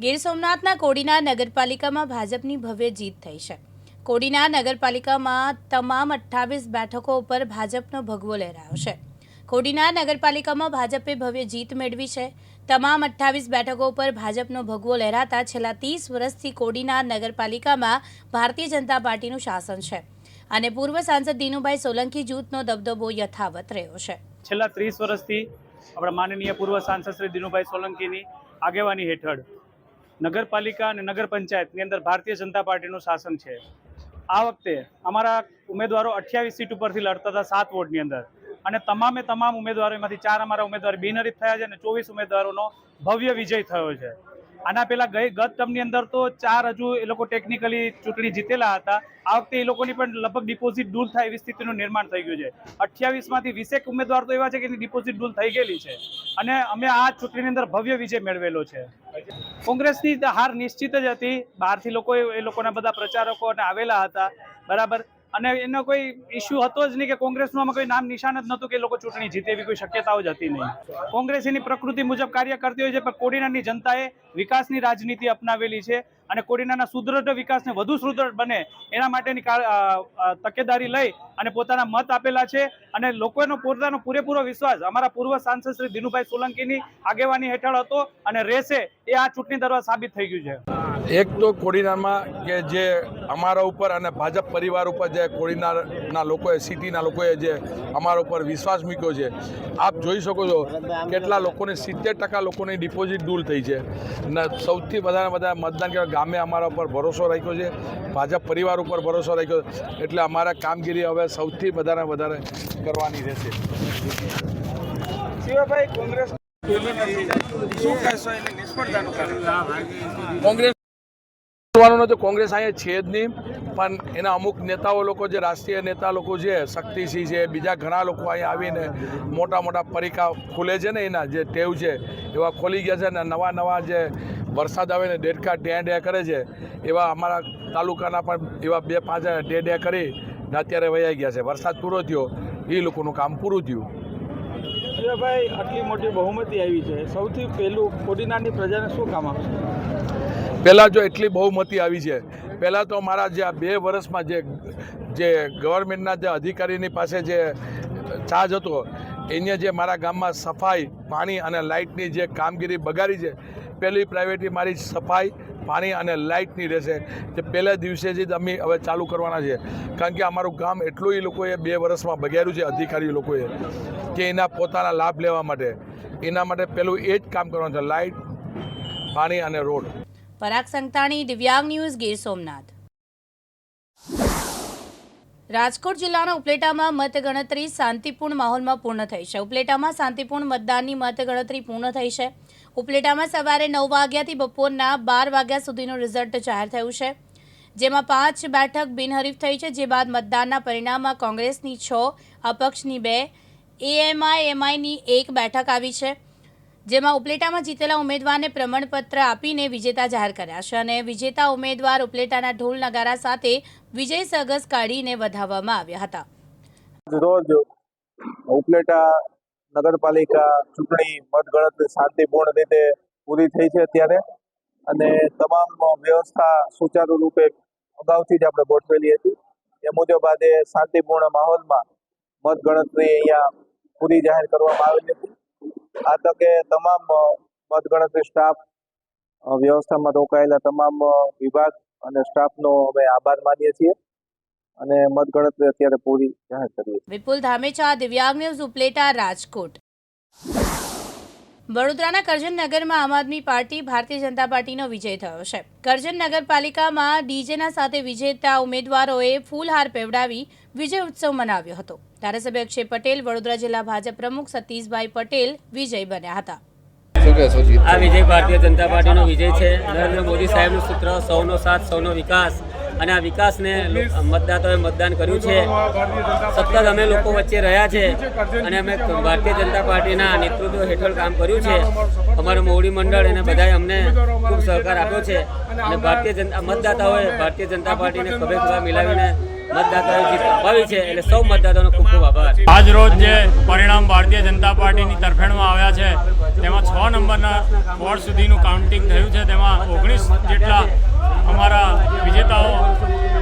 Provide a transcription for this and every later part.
ગીર સોમનાથના કોડીનાર નગરપાલિકામાં ભાજપની ભવ્ય જીત થઈ છે। કોડીનાર નગરપાલિકામાં તમામ 28 બેઠકો ઉપર ભાજપનો ભગવો લહેરાયો છે। કોડીનાર નગરપાલિકામાં ભાજપે ભવ્ય જીત મેળવી છે। તમામ 28 બેઠકો ઉપર ભાજપનો ભગવો લહેરાતા છેલ્લા 30 વર્ષથી કોડીનાર નગરપાલિકામાં ભારતીય જનતા પાર્ટીનું શાસન છે અને પૂર્વ સાંસદ દિનુભાઈ સોલંકી જૂથનો દબદબો યથાવત રહ્યો છે। છેલ્લા 30 વર્ષથી આપણા માનનીય પૂર્વ સાંસદ શ્રી દિનુભાઈ સોલંકીની આગેવાની હેઠળ નગરપાલિકા અને નગર પંચાયતની અંદર ભારતીય જનતા પાર્ટીનું શાસન છે। આ વખતે અમારા ઉમેદવારો 28 સીટ ઉપરથી લડતા હતા 7 વોર્ડની અંદર અને તમામ ઉમેદવારોમાંથી 4 અમારા ઉમેદવાર બિનહરીફ થયા છે અને 24 ઉમેદવારોનો ભવ્ય વિજય થયો છે। આના પહેલાં ગત ટર્મની અંદર તો 4 હજુ એ લોકો ટેકનિકલી ચૂંટણી જીતેલા હતા। આ વખતે એ લોકોની પણ લગભગ ડિપોઝિટ ડૂલ થાય એવી સ્થિતિનું નિર્માણ થઈ ગયું છે। 28માંથી 20 ઉમેદવાર તો એવા છે કે એની ડિપોઝિટ ડૂલ થઈ ગયેલી છે અને અમે આ ચૂંટણીની અંદર ભવ્ય વિજય મેળવેલો છે। કોંગ્રેસની હાર નિશ્ચિત જ હતી। બહારથી એ લોકોના બધા પ્રચારકો આવેલા હતા, બરાબર, અને એનો કોઈ ઇસ્યુ હતો જ નહીં કે કોંગ્રેસનું આમાં કોઈ નામ નિશાન જ નહોતું કે એ લોકો ચૂંટણી જીતે એવી કોઈ શક્યતાઓ જ હતી નહીં। કોંગ્રેસ એની પ્રકૃતિ મુજબ કાર્ય કરતી હોય છે, પણ કોડીનારની જનતાએ વિકાસની રાજનીતિ અપનાવેલી છે અને કોડીનારના સુદૃઢ વિકાસને વધુ સુદૃઢ બને એના માટેની તકેદારી લઈ અને પોતાના મત આપેલા છે અને લોકોનો પોતાનો પૂરેપૂરો વિશ્વાસ અમારા પૂર્વ સાંસદ શ્રી દિનુભાઈ સોલંકીની આગેવાની હેઠળ હતો અને રહેશે એ આ ચૂંટણી દરમિયાન સાબિત થઈ ગયું છે। એક તો કોડીનારમાં કે જે અમારા ઉપર અને ભાજપ પરિવાર ઉપર જે કોડીનારના લોકોએ, સિટીના લોકોએ જે અમારા ઉપર વિશ્વાસ મૂક્યો છે, આપ જોઈ શકો છો કેટલા લોકોને 70% લોકોની ડિપોઝિટ ડૂલ થઈ છે અને સૌથી વધારે મતદાન કરવા ગામે અમારા ઉપર ભરોસો રાખ્યો છે, ભાજપ પરિવાર ઉપર ભરોસો રાખ્યો, એટલે અમારા કામગીરી હવે સૌથી વધારે કરવાની રહેશે। શિવાભાઈ, કોંગ્રેસ શું કહેશો એની નિષ્ફળતાનું કારણ? કોંગ્રેસ તો કોંગ્રેસ અહીંયા છે જ નહીં, પણ એના અમુક નેતાઓ લોકો જે રાષ્ટ્રીય નેતા લોકો છે, શક્તિસિંહ છે, બીજા ઘણા લોકો અહીંયા આવીને મોટા પરીખા ખુલે છે ને એના જે ટેવ છે એવા ખોલી ગયા છે ને નવા જે વરસાદ આવે ને ડેડકા ડે કરે છે એવા અમારા તાલુકાના પણ એવા 2-5 ડે કરી ને અત્યારે વયા ગયા છે। વરસાદ પૂરો થયો, એ લોકોનું કામ પૂરું થયું। શિવાભાઈ, આટલી મોટી બહુમતી આવી છે, સૌથી પહેલું કોડીનારની પ્રજાને શું કામ આપશે? પહેલાં જો એટલી બહુમતી આવી છે, પહેલાં તો મારા જે આ 2 વર્ષમાં જે ગવર્મેન્ટના જે અધિકારીની પાસે જે ચાર્જ હતો એને જે મારા ગામમાં સફાઈ, પાણી અને લાઇટની જે કામગીરી બગાડી છે, પહેલી પ્રાયોરિટી મારી સફાઈ, પાણી અને લાઇટની રહેશે। જે પહેલા દિવસે જ અમે હવે ચાલુ કરવાના છે, કારણ કે અમારું ગામ એટલું એ લોકોએ 2 વર્ષમાં બગાડ્યું છે અધિકારી લોકોએ કે એના પોતાના લાભ લેવા માટે, એના માટે પહેલું એ જ કામ કરવાનું છે, લાઇટ, પાણી અને રોડ। પરાગ સંતાણી, દિવ્યાંગ ન્યૂઝ, ગીર સોમનાથ। રાજકોટ જિલ્લાના ઉપલેટામાં મતગણતરી શાંતિપૂર્ણ માહોલમાં પૂર્ણ થઈ છે। ઉપલેટામાં શાંતિપૂર્ણ મતદાનની મતગણતરી પૂર્ણ થઈ છે। ઉપલેટામાં સવારે 9 વાગ્યાથી બપોરના 12 વાગ્યા સુધીનું રિઝલ્ટ જાહેર થયું છે, જેમાં 5 બેઠક બિનહરીફ થઈ છે। જે બાદ મતદાનના પરિણામમાં કોંગ્રેસની 6, અપક્ષની 2, એએમઆઈની 1 બેઠક આવી છે, જેમાં ઉપલેટામાં જીતેલા ઉમેદવારને પ્રમાણપત્ર આપીને વિજેતા જાહેર કર્યા છે અને વિજેતા ઉમેદવાર ઉપલેટાના ઢોલ નગારા સાથે વિજય સરઘસ કાઢીને વધાવવામાં આવ્યા હતા। રોજ ઉપલેટા નગરપાલિકા ચૂંટણી મતગણતરી શાંતિપૂર્ણ રીતે પૂરી થઈ છે અત્યારે, અને તમામ વ્યવસ્થા સુચારુ રૂપે અગાઉથી જ આપણે ગોઠવેલી હતી એ મુજબ આજે શાંતિપૂર્ણ માહોલમાં મતગણતરી અહીંયા પૂરી જાહેર કરવામાં આવેલી હતી। આ તકે તમામ મતગણતરી સ્ટાફ, વ્યવસ્થામાં રોકાયેલા તમામ વિભાગ અને સ્ટાફનો અમે આભાર માનીએ છીએ અને મતગણતરી અત્યારે પૂરી જાહેર કરીએ। વિપુલ ધામેચા, દિવ્યાંગ ન્યૂઝ, ઉપલેટા, રાજકોટ। વડોદરાના કરજણ નગરમાં આમ આદમી પાર્ટી ભારતીય જનતા પાર્ટીનો વિજય થયો છે। કરજણ નગરપાલિકામાં ડીજેના સાથે વિજેતા ઉમેદવારોએ ફૂલહાર પહેવડાવી વિજય ઉત્સવ મનાવ્યો હતો। ધારાસભ્ય અક્ષય પટેલ, વડોદરા જિલ્લા ભાજપ પ્રમુખ સતીશભાઈ પટેલ વિજય બન્યા હતા। આ વિજય ભારતીય જનતા પાર્ટીનો વિજય છે। નરેન્દ્ર મોદી સાહેબનું સૂત્ર સૌનો સાથ, સૌનો વિકાસ, અને આ વિકાસને મતદાતાઓએ મતદાન કર્યું છે। સતત અમે લોકો વચ્ચે રહ્યા છે અને અમે ભારતીય જનતા પાર્ટીના નેતૃત્વ હેઠળ કામ કર્યું છે। અમારું મોવડી મંડળ અને બધાએ અમને ખૂબ સહકાર આપ્યો છે અને ભારતીય જનતા મતદાતાઓએ ભારતીય જનતા પાર્ટીને ખભે ખભા મિલાવીને મતદાતાઓએ જીત અપાવી છે એટલે સૌ મતદાતાઓનો ખૂબ ખૂબ આભાર. આજ રોજ જે પરિણામ ભારતીય જનતા પાર્ટીની તરફેણમાં આવ્યા છે તેમાં 6 નંબરના વોર્ડ સુધીનું કાઉન્ટિંગ થયું છે. તેમાં 19 જેટલા અમારા વિજેતાઓ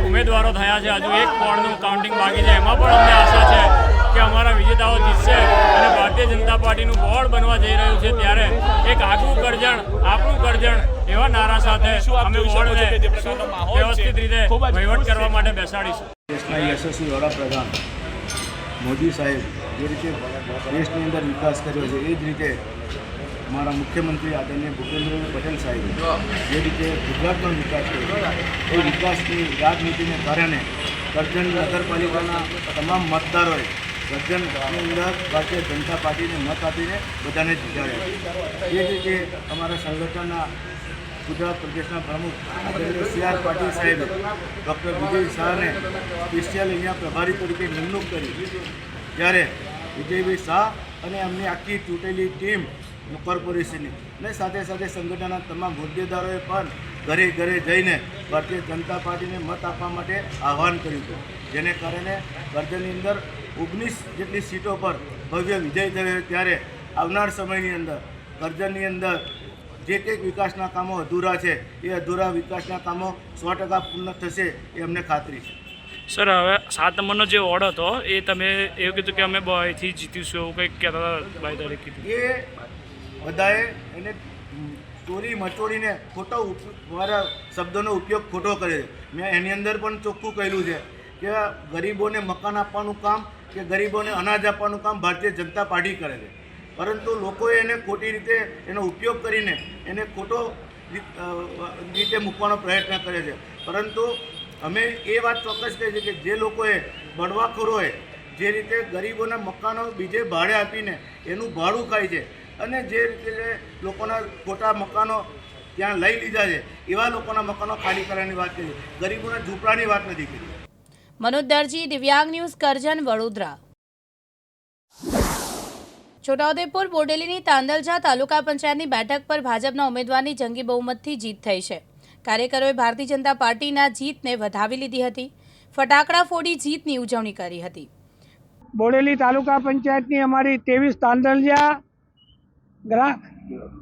ઉમેદવારો થયા છે. હજુ એક વોર્ડનું કાઉન્ટિંગ બાકી છે. એમાં પણ અમને આશા છે કે અમારા વિજેતાઓ જીતશે અને ભારતીય જનતા પાર્ટીનું બોર્ડ બનવા જઈ રહ્યું છે. ત્યારે એક આગવું કરજણ આપણું કરજણ એવા નારા સાથે અમે બોર્ડને વ્યવસ્થિત રીતે વહીવટ કરવા માટે બેસાડીશું. દેશના યશસ્વી વડાપ્રધાન મોદી સાહેબ જે રીતે દેશની અંદર વિકાસ કર્યો છે એ જ રીતે અમારા મુખ્યમંત્રી આદરણીય ભૂપેન્દ્રભાઈ પટેલ સાહેબે જે રીતે ગુજરાતનો વિકાસ કર્યો એ વિકાસની રાજનીતિને કારણે કરજણ નગરપાલિકાના તમામ મતદારોએ કરજણની અંદર ભારતીય જનતા પાર્ટીને મત આપીને બધાને જીતાડ્યા. એ જ રીતે અમારા સંગઠનના ગુજરાત પ્રદેશના પ્રમુખ આદરણીય CR પાટીલ સાહેબે ડૉક્ટર વિજય શાહને સ્પેશિયલ અહીંયા પ્રભારી તરીકે નિમણૂક કરી. ત્યારે વિજયભાઈ શાહ અને એમની આખી ચૂંટેલી ટીમ કોર્પોરેશનની અને સાથે સાથે સંગઠનના તમામ હોદ્દેદારોએ પણ ઘરે ઘરે જઈને ભારતીય જનતા પાર્ટીને મત આપવા માટે આહ્વાન કર્યું હતું, જેને કારણે કરજણની અંદર 19 જેટલી સીટો પર ભવ્ય વિજય થયો. ત્યારે આવનાર સમયની અંદર કરજણની અંદર જે કંઈક વિકાસના કામો અધૂરા છે એ અધૂરા વિકાસના કામો 100% પૂર્ણ થશે એ અમને ખાતરી છે. સર, હવે 7 નંબરનો જે વોર્ડ હતો એ તમે એવું કીધું કે અમે અહીંથી જીતીશું એવું કંઈક કહેતા હતા બાયદારી કીધું. એ બધાએ એને ચોરી મચોડીને ખોટો મારા શબ્દોનો ઉપયોગ ખોટો કરે છે. મેં એની અંદર પણ ચોખ્ખું કહેલું છે કે ગરીબોને મકાન આપવાનું કામ કે ગરીબોને અનાજ આપવાનું કામ ભારતીય જનતા પાર્ટી કરે છે, પરંતુ લોકોએ એને ખોટી રીતે એનો ઉપયોગ કરીને એને ખોટો રીતે મૂકવાનો પ્રયત્ન કરે છે. પરંતુ અમે એ વાત ચોક્કસ કહી છે કે જે લોકોએ બળવાખોરોએ જે રીતે ગરીબોના મકાનો બીજે ભાડે આપીને એનું ભાડું ખાય છે અને જે રીતે લોકોના ખોટા મકાનો ત્યાં લઈ લીધા છે એવા લોકોના મકાનો ખાલી કરવાની વાત કરી, ગરીબોના ઝૂંપડાની વાત નથી કરી. મનોજ દરજી, દિવ્યાંગ ન્યૂઝ, કરજણ, વડોદરા. છોટાઉદેપુર બોડેલીની તાંદલજા તાલુકા પંચાયતની બેઠક પર ભાજપના ઉમેદવારની જંગી બહુમતથી જીત થઈ છે. કાર્યકરોએ ભારતીય જનતા પાર્ટીના જીતને વધાવી લીધી હતી. ફટાકડા ફોડી જીતની ઉજવણી કરી હતી. બોડેલી તાલુકા પંચાયતની અમારી 23 તાંદલજા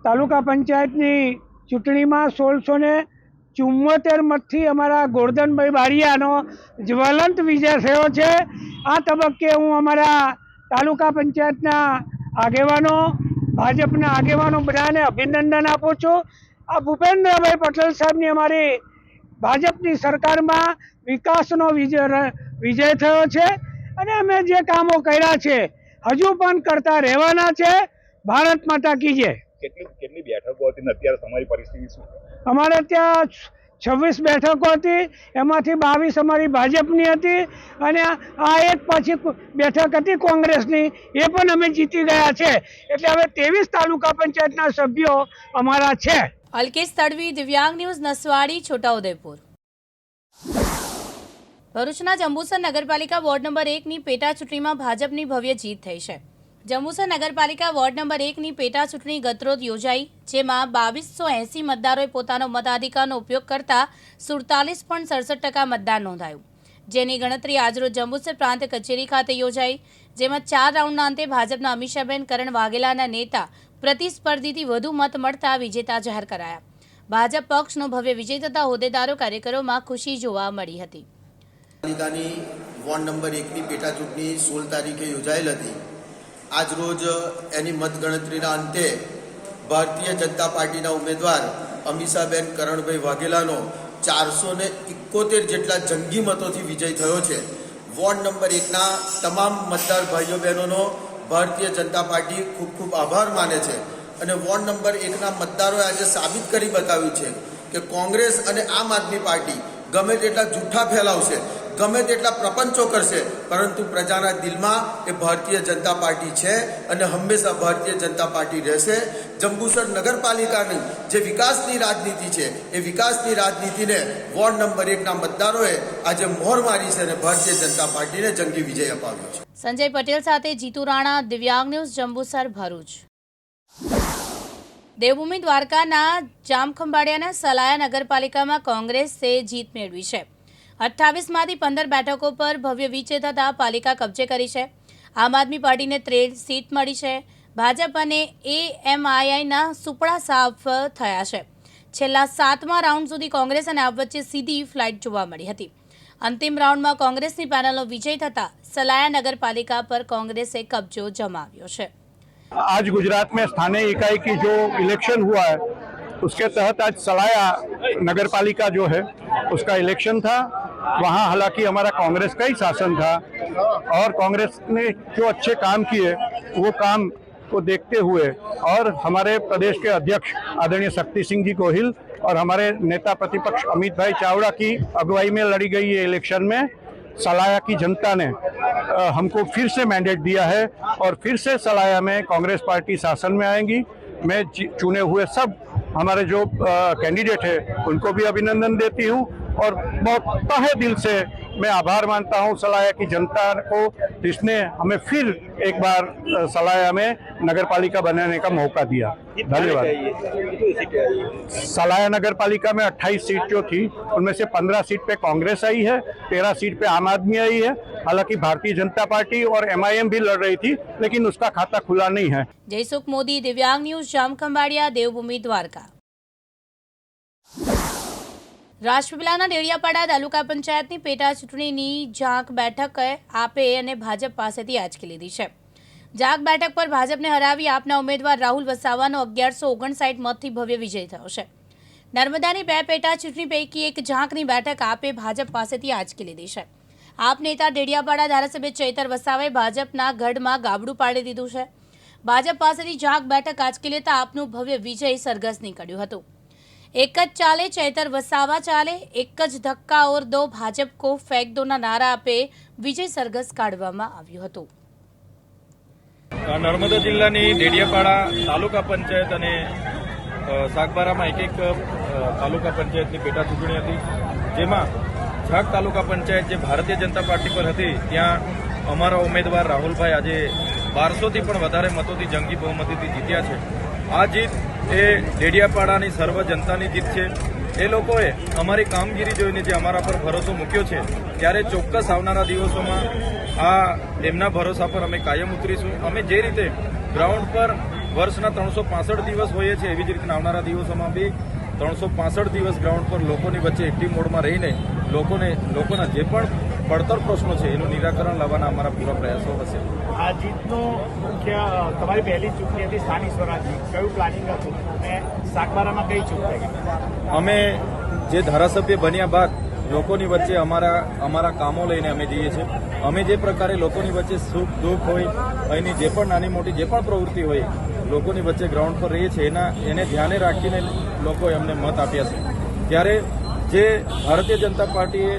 તાલુકા પંચાયતની ચૂંટણીમાં 1674 મતથી અમારા ગોરધનભાઈ બારિયાનો જ્વલંત વિજય થયો છે. આ તબક્કે હું અમારા તાલુકા પંચાયતના આગેવાનો, ભાજપના આગેવાનો બધાને અભિનંદન આપું છું. આ ભૂપેન્દ્રભાઈ પટેલ સાહેબની અમારી ભાજપની સરકારમાં વિકાસનો વિજય થયો છે અને અમે જે કામો કર્યા છે હજુ પણ કરતા રહેવાના છે. ભારત માતા કી જય. કેટલી બેઠકો હતી અત્યારે તમારી પરિસ્થિતિ શું? અમારે ત્યાં 26 બેઠકો હતી, એમાંથી 22 અમારી ભાજપની હતી અને આ એક પછી બેઠક હતી કોંગ્રેસની, એ પણ અમે જીતી ગયા છે. એટલે હવે 23 તાલુકા પંચાયતના સભ્યો અમારા છે. અલ્કેશ તડવી, દિવ્યાંગ ન્યૂઝ, નસવાડી, છોટાઉદેપુર. ભરૂચના જંબુસર નગરપાલિકા વોર્ડ નંબર 1ની પેટા ચૂંટણીમાં ભાજપની ભવ્ય જીત થઈ છે. જંબુસર નગરપાલિકા વોર્ડ નંબર 1ની પેટા ચૂંટણી ગતરોજ યોજાઈ, જેમાં 2280 મતદારોએ પોતાનો મતાધિકારનો ઉપયોગ કરતા 47.67% મતદાન નોંધાયું, જેની ગણતરી આજરોજ જંબુસર પ્રાંત કચેરી ખાતે યોજાઈ, જેમાં 4 રાઉન્ડના અંતે ભાજપના અમીષાબેન કરણ વાઘેલાના નેતા પ્રતિસ્પર્ધીથી વધુ મત મળતા વિજેતા જાહેર કરાયા. ભાજપ પક્ષનો ભવ્ય વિજય થતા હોદ્દેદારો, કાર્યકરોમાં ખુશી જોવા મળી હતી. પાલિકાની વોર્ડ નંબર 1ની પેટા ચૂંટણી 16 તારીખે યોજાયેલ હતી. આજ રોજ એની મતગણતરીના અંતે ભારતીય જનતા પાર્ટીના ઉમેદવાર અમીષાબેન કરણભાઈ વાઘેલાનો 471 જેટલા જંગી મતોથી વિજય થયો છે. વોર્ડ નંબર 1ના તમામ મતદાર ભાઈઓ બહેનોનો ભારતીય જનતા પાર્ટી ખૂબ ખૂબ આભાર માને છે અને વોર્ડ નંબર 1ના મતદારોએ આજે સાબિત કરી બતાવ્યું છે કે કોંગ્રેસ અને આમ આદમી પાર્ટી ગમે તેટલા જૂઠા ફેલાવશે, ગમે તેટલા પ્રપંચો કરશે, પરંતુ પ્રજાના દિલમાં એ ભારતીય જનતા પાર્ટી છે અને હંમેશા ભારતીય જનતા પાર્ટી રહેશે. જંબુસર નગરપાલિકાની જે વિકાસની રાજનીતિ છે એ વિકાસની રાજનીતિને વોર્ડ નંબર 1ના મતદારોએ આજે મોહર મારી છે અને ભારતીય જનતા પાર્ટીને જંગી વિજય અપાવ્યો છે. સંજય પટેલ સાથે જીતુ રાણા, દિવ્યાંગ ન્યૂઝ, જંબુસર, ભરૂચ. દેવભૂમિ દ્વારકાના જામખંભાળિયાના સલાયા નગરપાલિકામાં કોંગ્રેસે જીત મેળવી છે. 28માંથી 15 બેઠકો પર ભવ્ય વિજય થતાં પાલિકા કબજે કરી છે. આમ આદમી પાર્ટીને 13 સીટ મળી છે. ભાજપ અને AMIના સુપડા સાફ થયા છે. છેલ્લા 7મા રાઉન્ડ સુધી કોંગ્રેસ અને આપ વચ્ચે સીધી ફ્લાઇટ જોવા મળી હતી. અંતિમ રાઉન્ડમાં કોંગ્રેસની પેનલનો વિજય થતાં सलाया नगर पालिका पर कांग्रेस से कब्जो जमाव्यो है। आज गुजरात में स्थानीय इकाई की जो इलेक्शन हुआ है उसके तहत आज सलाया नगर पालिका जो है उसका इलेक्शन था। वहाँ हालांकि हमारा कांग्रेस का ही शासन था और कांग्रेस ने जो अच्छे काम किए वो काम को देखते हुए और हमारे प्रदेश के अध्यक्ष आदरणीय शक्ति सिंह जी गोहिल और हमारे नेता प्रतिपक्ष अमित भाई चावड़ा की अगुवाई में लड़ी गई ये इलेक्शन में सलाया की जनता ने हमको फिर से मैंडेट दिया है और फिर से सलाया में कांग्रेस पार्टी शासन में आएंगी। मैं चुने हुए सब हमारे जो कैंडिडेट है उनको भी अभिनंदन देती हूँ और बहुत तहे दिल से मैं आभार मानता हूँ सलाया की जनता को जिसने हमें फिर एक बार सलाया में नगर पालिका बनाने का मौका दिया। धन्यवाद। सलाया नगर पालिका में 28 सीट जो थी उनमें से 15 सीट पे कांग्रेस आई है, 13 सीट पे आम आदमी आई है। हालांकि भारतीय जनता पार्टी और MIM भी लड़ रही थी लेकिन उसका खाता खुला नहीं है। जयसुख मोदी, दिव्यांग न्यूज, जामखंभाड़िया, देवभूमि, द्वारका। રાજપીપળાના ડેડિયાપાડા તાલુકા પંચાયતની પેટા ચૂંટણીની જાંક બેઠક આપે અને ભાજપ પાસેથી આંચકી લીધી છે. જાંક બેઠક પર ભાજપને હરાવી આપના ઉમેદવાર રાહુલ વસાવાનો 1159 મતથી ભવ્ય વિજય થયો છે. નર્મદાની 2 પેટા ચૂંટણી પૈકી એક જાંકની બેઠક આપે ભાજપ પાસેથી આંચકી લીધી છે. આપ નેતા ડેડિયાપાડા ધારાસભ્ય ચૈતર વસાવાએ ભાજપના ગઢમાં ગાબડું પાડી દીધું છે. ભાજપ પાસેથી જાંક બેઠક આંચકી લેતા આપનું ભવ્ય વિજય સરઘસ નીકળ્યું હતું. एक चाले चैतर वसावा चाले, एक धक्का और दो भाजप को फेंक दो ना नारा आपे विजय सरघस काढवामां આવ્યું હતું। નર્મદા જિલ્લાની ડેડિયાપાડા તાલુકા પંચાયત અને સાગબારામાં એક તાલુકા પંચાયતની પેટા ચૂંટણી હતી, જેમાં જાગ તાલુકા પંચાયત જે ભારતીય જનતા પાર્ટી પર હતી ત્યાં અમારા ઉમેદવાર રાહુલભાઈ આજે 1200થી પણ વધારે મતોથી જંગી બહુમતીથી જીત્યા છે। આ જીત એ ડેડિયાપાડાની સર્વ જનતાની જીત છે। એ લોકોએ અમારી કામગીરી જોઈને જે અમારા પર ભરોસો મૂક્યો છે ત્યારે ચોક્કસ આવનારા દિવસોમાં આ એમના ભરોસા પર અમે કાયમ ઉતરીશું। અમે જે રીતે ગ્રાઉન્ડ પર વર્ષના 365 દિવસ હોઈએ છીએ એવી જ રીતના આવનારા દિવસોમાં બી 365 દિવસ ગ્રાઉન્ડ પર લોકોની વચ્ચે એક્ટિવ મોડમાં રહીને લોકોના જે પણ પડતર પ્રશ્નો છે એનું નિરાકરણ લાવવાના અમારા પૂરા પ્રયાસો હશે। આ જીતનો મુખ્ય તમારી પહેલી ચૂંટણી હતી સ્થાનિક સ્વરાજની, કયું પ્લાનિંગ હતું અને સાગબારામાં કઈ ચૂંટણી ગઈ? અમે જે ધારાસભ્ય બન્યા બાદ લોકોની વચ્ચે અમારા કામો લઈને અમે જઈએ છીએ। અમે જે પ્રકારે લોકોની વચ્ચે સુખ દુઃખ હોય, અહીંની જે પણ નાની મોટી જે પણ પ્રવૃત્તિ હોય લોકોની વચ્ચે ગ્રાઉન્ડ પર રહીએ છીએ એને ધ્યાને રાખીને લોકોએ અમને મત આપ્યા છે। ત્યારે જે ભારતીય જનતા પાર્ટીએ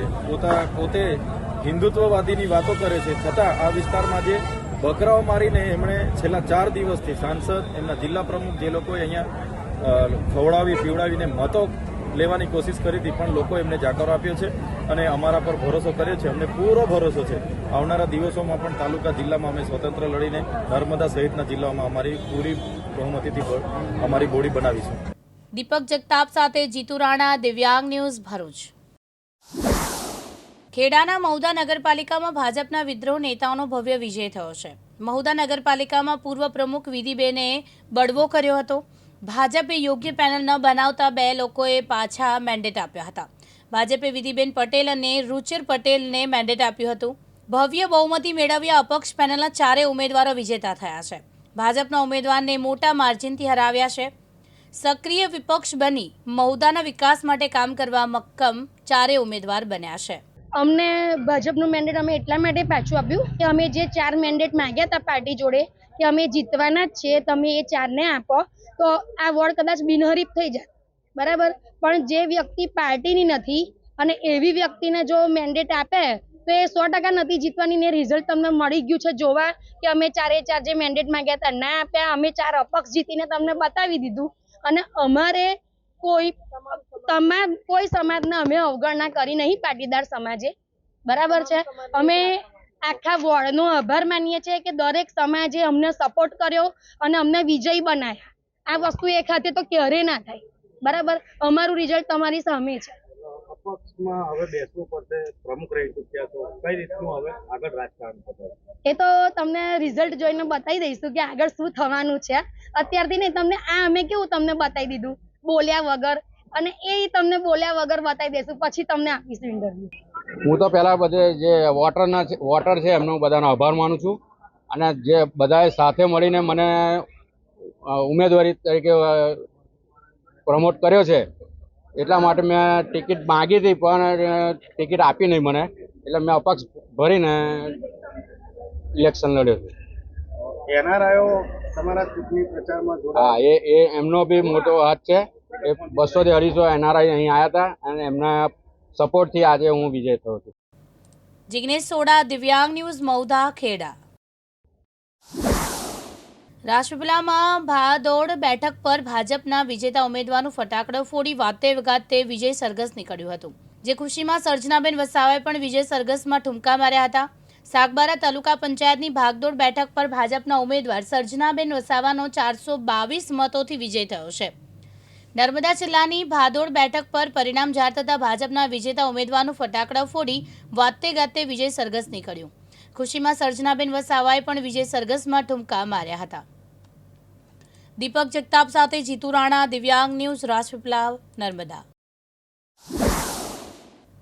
પોતે હિન્દુત્વવાદીની વાતો કરે છે છતાં આ વિસ્તારમાં જે બકરાઓ મારીને એમણે છેલ્લા 4 દિવસથી સાંસદ, એમના જિલ્લા પ્રમુખ જે લોકોએ અહીંયા ખવડાવી પીવડાવીને મતો લેવાની કોશિશ કરી હતી પણ લોકો એમને જાકારો આપ્યો છે અને અમારા પર ભરોસો કર્યો છે। અમને પૂરો ભરોસો છે આવનારા દિવસોમાં પણ તાલુકા જિલ્લામાં અમે સ્વતંત્ર લડીને નર્મદા સહિતના જિલ્લાઓમાં અમારી પૂરી બહુમતીથી અમારી બોડી બનાવીશું। દીપક જગતાપ સાથે જીતુ રાણા, દિવ્યાંગ ન્યૂઝ, ભરૂચ। ખેડાના મહુધા નગરપાલિકામાં ભાજપના વિદ્રોહ નેતાઓનો ભવ્ય વિજય થયો છે। મહુધા નગરપાલિકામાં પૂર્વ પ્રમુખ વિધિબેને બળવો કર્યો હતો। ભાજપે યોગ્ય પેનલ ન બનાવતા 2 લોકોએ પાછા મેન્ડેટ આપ્યા હતા। ભાજપે વિધિબેન પટેલ અને રુચિર પટેલને મેન્ડેટ આપ્યું હતું। ભવ્ય બહુમતી મેળવ્યા અપક્ષ પેનલના 4 ઉમેદવારો વિજેતા થયા છે। ભાજપના ઉમેદવારને મોટા માર્જિનથી હરાવ્યા છે। સક્રિય વિપક્ષ બની મહુધાના વિકાસ માટે કામ કરવા મક્કમ 4 ઉમેદવાર બન્યા છે। અમને ભાજપનું મેન્ડેટ અમે એટલા માટે પાછું આપ્યું કે અમે જે 4 મેન્ડેટ માંગ્યા હતા પાર્ટી જોડે કે અમે જીતવાના જ છે, તમે એ 4ને આપો તો આ વોર્ડ કદાચ બિનહરીફ થઈ જાય, બરાબર। પણ જે વ્યક્તિ પાર્ટીની નથી અને એવી વ્યક્તિને જો મેન્ડેટ આપે તો એ 100% નથી જીતવાની ને રિઝલ્ટ તમને મળી ગયું છે જોવા કે અમે 4 જે મેન્ડેટ માંગ્યા હતા ના આપ્યા, અમે 4 અપક્ષ જીતીને તમને બતાવી દીધું। અને અમારે કોઈ સમાજને અમે અવગણના કરી નહીં, પાટીદાર સમાજે, બરાબર છે। અમે આખા વોર્ડનો આભાર માનીએ છીએ કે દરેક સમાજે અમને સપોર્ટ કર્યો અને અમને વિજયી બનાવ્યા। આ વસ્તુ એ ખાતે તો ક્યારે ના થાય. બરાબર, અમારું રિઝલ્ટ તમારી સામે છે. અપક્ષમાં હવે બેસવું પડશે, પ્રમુખ રહી ચૂક્યા છો, કઈ રીતનું હવે આગળ રાજકારણ થશે? એ તો તમને રિઝલ્ટ જોઈને બતાવી દઈશું કે આગળ શું થવાનું છે. અત્યારથી નહીં, તમને આ અમે કેવું તમને બતાવી દીધું બોલ્યા વગર, અને એ તમને બોલ્યા વગર બતાવી દઈશું, પછી તમને આપીશું ઇન્ટરવ્યુ. હું તો પહેલાં બધે જે વોટર છે એમનો બધાનો આભાર માનું છું, અને જે બધાએ સાથે મળીને મને ઉમેદવારી તરીકે પ્રમોટ કર્યો છે એટલા માટે મેં ટિકિટ માગી હતી પણ ટિકિટ આપી નહીં મને, એટલે મેં અપક્ષ ભરીને ઇલેક્શન લડ્યો છું. એનઆરઆઈઓ તમારા ચૂંટણી પ્રચારમાં હા, એ એમનો બી મોટો હાથ છે. એ 200 થી 250 એનઆરઆઈ અહીં આવ્યા હતા અને એમના સપોર્ટથી આજે હું વિજય થયો છું. જિગ્નેશ સોડા, દિવ્યાંગ ન્યૂઝ, મૌધા, ખેડા. રાજપીપળામાં ભાદોડ બેઠક પર ભાજપના વિજેતા ઉમેદવારનું ફટાકડો ફોડી વાતે વગાતે વિજય સરઘસ નીકળ્યું હતું, જે ખુશીમાં સર્જનાબેન વસાવાએ પણ વિજય સરઘસમાં ઠુમકા માર્યા હતા. સાગબારા તાલુકા પંચાયતની ભાગદોડ બેઠક પર ભાજપના ઉમેદવાર સર્જનાબેન વસાવાનો 422 મતોથી વિજય થયો છે. નર્મદા જિલ્લાની ભાદોડ બેઠક પર પરિણામ જાહેર થતાં ભાજપના વિજેતા ઉમેદવારનું ફટાકડા ફોડી વાતે ગાતે વિજય સરઘસ નીકળ્યું. ખુશીમાં સર્જનાબેન વસાવાએ પણ વિજય સરઘસમાં ઠુમકા માર્યા હતા. દીપક જગતાપ સાથે જીતુ રાણા, દિવ્યાંગ ન્યૂઝ, રાજપીપળા, નર્મદા.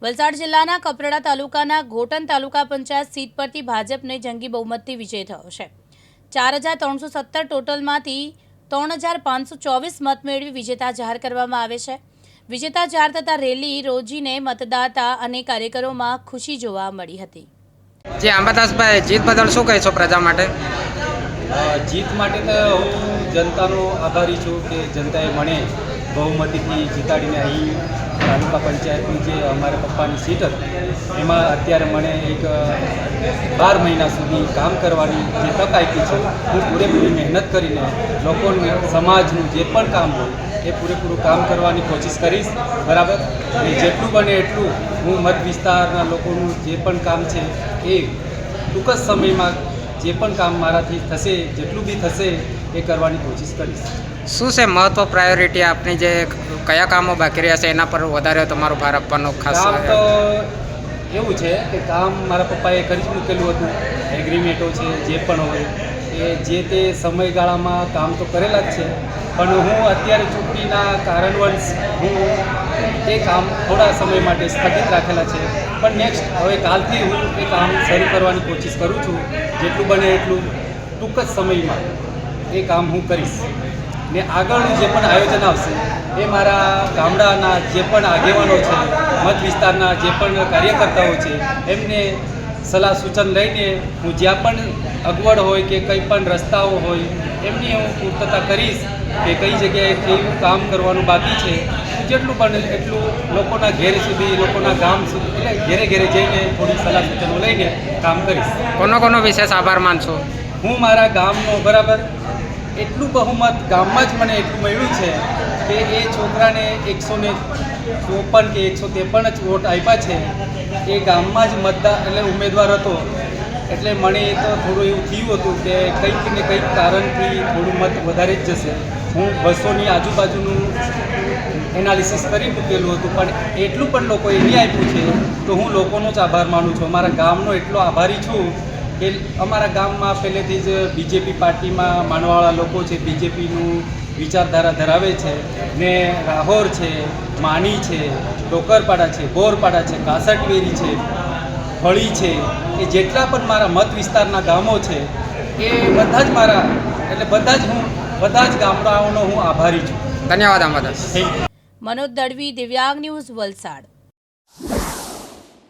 વલસાડ જિલ્લાના કપરાડા તાલુકાના ઘોટન તાલુકા પંચાયત સીટ પરથી ભાજપને જંગી બહુમતથી વિજય થયો છે. 4317 ટોટલમાંથી 3524 મત મેળવી વિજેતા જાહેર કરવામાં આવે છે. વિજેતા જાહેર થતા રેલી રોજીને મતદાતા અને કાર્યકરોમાં ખુશી જોવા મળી હતી. જે અંબાદાસભાઈ, જીત બદલ શું કહેશો પ્રજા માટે? જીત માટે તો હું જનતાનો આભારી છું કે જનતાએ મને બહુમતીથી જીતાડીને અહીં તાલુકા પંચાયતની જે અમારા પપ્પાની સીટ હતી એમાં અત્યારે મને એક 12 મહિના સુધી કામ કરવાની જે તક આપી છે. હું પૂરેપૂરી મહેનત કરીને લોકોને સમાજનું જે પણ કામ હોય એ પૂરેપૂરું કામ કરવાની કોશિશ કરીશ. બરાબર, અને જેટલું બને એટલું હું મત વિસ્તારના લોકોનું જે પણ કામ છે એ ટૂંક જ સમયમાં જે પણ કામ મારાથી થશે, જેટલું બી થશે એ કરવાની કોશિશ કરીશ. શું છે મહત્વ, પ્રાયોરિટી આપની, જે કયા કામો બાકી રહ્યા છે એના પર વધારે તમારો ભાર આપવાનો ખાસ? કામ તો એવું છે કે કામ મારા પપ્પાએ કરી જ મૂકેલું હતું. એગ્રીમેન્ટો છે જે પણ હોય એ જે તે સમયગાળામાં કામ તો કરેલા જ છે, પણ હું અત્યારે ચૂંટણીના કારણવશ હું એ કામ થોડા સમય માટે સ્થગિત રાખેલા છે. પણ નેક્સ્ટ હવે કાલથી હું એ કામ શરૂ કરવાની કોશિશ કરું છું. જેટલું બને એટલું ટૂંક જ સમયમાં એ કામ હું કરીશ. ને આગળનું જે પણ આયોજન આવશે એ મારા ગામડાના જે પણ આગેવાનો છે, મત વિસ્તારના જે પણ કાર્યકર્તાઓ છે એમને સલાહ સૂચન લઈને હું જ્યાં પણ અગવડ હોય કે કંઈ પણ રસ્તાઓ હોય એમની હું પૂર્તતા કરીશ કે કઈ જગ્યાએ કેવું કામ કરવાનું બાકી છે. જેટલું બને એટલું લોકોના ઘેર સુધી, લોકોના ગામ સુધી, એટલે ઘેરે ઘેરે જઈને થોડી સલાહ સૂચનો લઈને કામ કરીશ. કોનો વિશેષ આભાર માનશો? હું મારા ગામનો, બરાબર, એટલું બહુમત ગામમાં જ મને એટલું મળ્યું છે કે એ છોકરાને 154 કે 153 જ વોટ આપ્યા છે. એ ગામમાં જ મતદાર એટલે ઉમેદવાર હતો, એટલે મને તો થોડું એવું થયું હતું કે કંઈક ને કંઈક કારણથી થોડું મત વધારે જ જશે. હું 200ની આજુબાજુનું એનાલિસિસ કરી મૂકેલું હતું, પણ એટલું પણ લોકોએ નહીં આપ્યું છે. તો હું લોકોનો જ આભાર માનું છું, અમારા ગામનો એટલો આભારી છું કે અમારા ગામમાં પહેલેથી જ બીજેપી પાર્ટીમાં માનવાવાળા લોકો છે, બીજેપીનું વિચારધારા ધરાવે છે. ને રાહોર છે, માની છે, ટોકરપાડા છે, બોરપાડા છે, કાસટવેરી છે, ફળી છે, એ જેટલા પણ મારા મત વિસ્તારના ગામો છે એ બધા જ મારા, એટલે બધા જ ગામડાઓનો હું આભારી છું. ધન્યવાદ અંબાદાસ. મનોજ દળવી, દિવ્યાંગ ન્યૂઝ, વલસાડ.